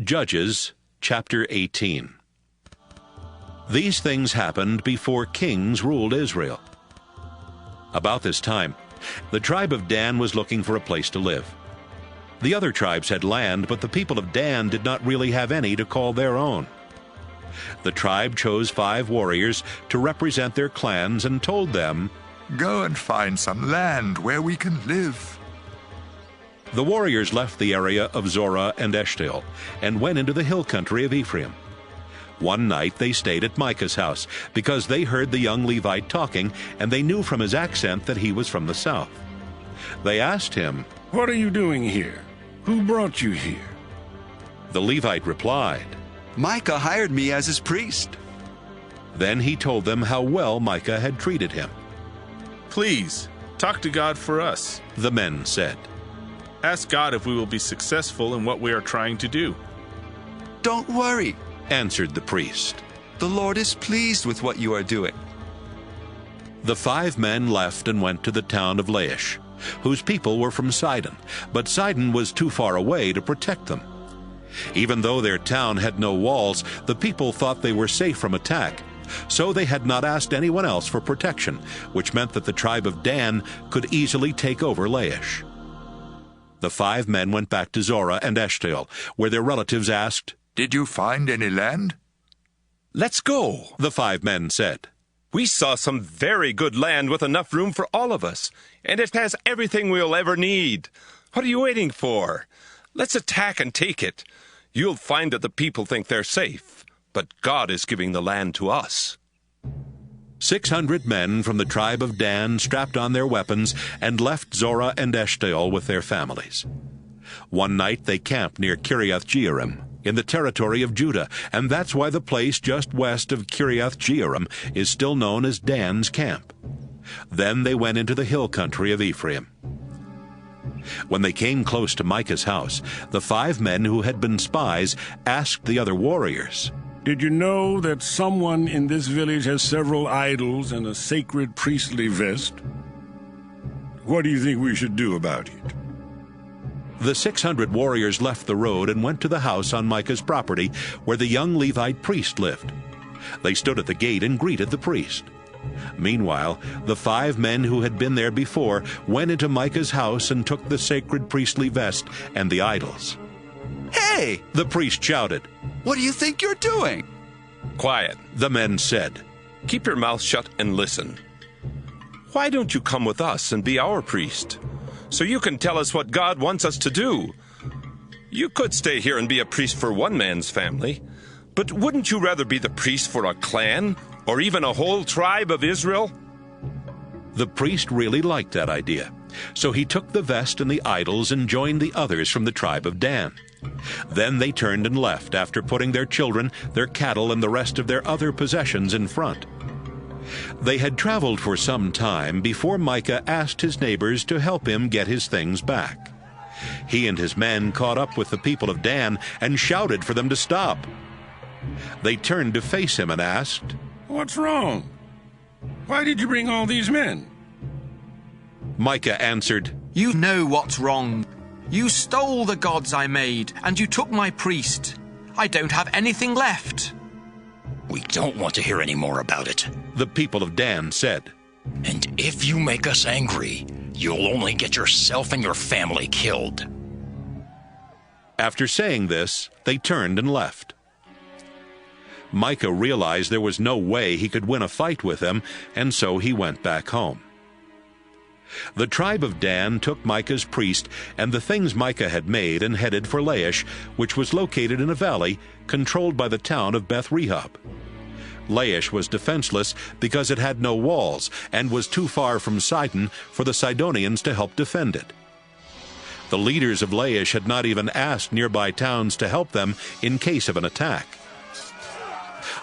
Judges chapter 18. These things happened before kings ruled Israel. About this time, the tribe of Dan was looking for a place to live. The other tribes had land, but the people of Dan did not really have any to call their own. The tribe chose 5 warriors to represent their clans and told them, "Go and find some land where we can live." The warriors left the area of Zorah and Eshtaol and went into the hill country of Ephraim. One night they stayed at Micah's house because they heard the young Levite talking, and they knew from his accent that he was from the south. They asked him, "What are you doing here? Who brought you here?" The Levite replied, "Micah hired me as his priest." Then he told them how well Micah had treated him. "Please, talk to God for us," the men said. "Ask God if we will be successful in what we are trying to do." "Don't worry," answered the priest. "The Lord is pleased with what you are doing." The 5 men left and went to the town of Laish, whose people were from Sidon, but Sidon was too far away to protect them. Even though their town had no walls, the people thought they were safe from attack, so they had not asked anyone else for protection, which meant that the tribe of Dan could easily take over Laish. The 5 men went back to Zorah and Eshtaol, where their relatives asked, "Did you find any land?" "Let's go," the 5 men said. "We saw some very good land with enough room for all of us, and it has everything we'll ever need. What are you waiting for? Let's attack and take it. You'll find that the people think they're safe, but God is giving the land to us." 600 men from the tribe of Dan strapped on their weapons and left Zorah and Eshtaol with their families. One night they camped near Kiriath Jearim in the territory of Judah, and that's why the place just west of Kiriath Jearim is still known as Dan's camp. Then they went into the hill country of Ephraim. When they came close to Micah's house, the 5 men who had been spies asked the other warriors, "Did you know that someone in this village has several idols and a sacred priestly vest? What do you think we should do about it?" The 600 warriors left the road and went to the house on Micah's property where the young Levite priest lived. They stood at the gate and greeted the priest. Meanwhile, the 5 men who had been there before went into Micah's house and took the sacred priestly vest and the idols. "Hey!" the priest shouted. "What do you think you're doing?" "Quiet," the men said. "Keep your mouth shut and listen. Why don't you come with us and be our priest, so you can tell us what God wants us to do? You could stay here and be a priest for one man's family, but wouldn't you rather be the priest for a clan, or even a whole tribe of Israel?" The priest really liked that idea, so he took the vest and the idols and joined the others from the tribe of Dan. Then they turned and left after putting their children, their cattle, and the rest of their other possessions in front. They had traveled for some time before Micah asked his neighbors to help him get his things back. He and his men caught up with the people of Dan and shouted for them to stop. They turned to face him and asked, "What's wrong? Why did you bring all these men?" Micah answered, "You know what's wrong. You stole the gods I made, and you took my priest. I don't have anything left." "We don't want to hear any more about it. the people of Dan said. And if you make us angry, you'll only get yourself and your family killed." After saying this, they turned and left. Micah realized there was no way he could win a fight with them, and so he went back home. The tribe of Dan took Micah's priest and the things Micah had made and headed for Laish, which was located in a valley controlled by the town of Beth-rehob. Laish was defenseless because it had no walls and was too far from Sidon for the Sidonians to help defend it. The leaders of Laish had not even asked nearby towns to help them in case of an attack.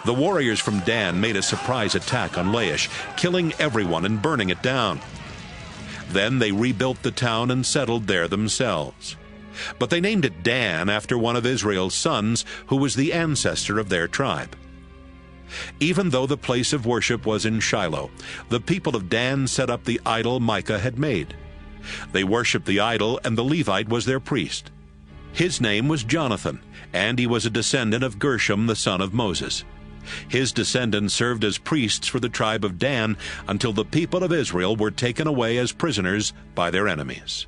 The warriors from Dan made a surprise attack on Laish, killing everyone and burning it down. Then they rebuilt the town and settled there themselves. But they named it Dan after one of Israel's sons, who was the ancestor of their tribe. Even though the place of worship was in Shiloh, the people of Dan set up the idol Micah had made. They worshipped the idol, and the Levite was their priest. His name was Jonathan, and he was a descendant of Gershom the son of Moses. His descendants served as priests for the tribe of Dan until the people of Israel were taken away as prisoners by their enemies.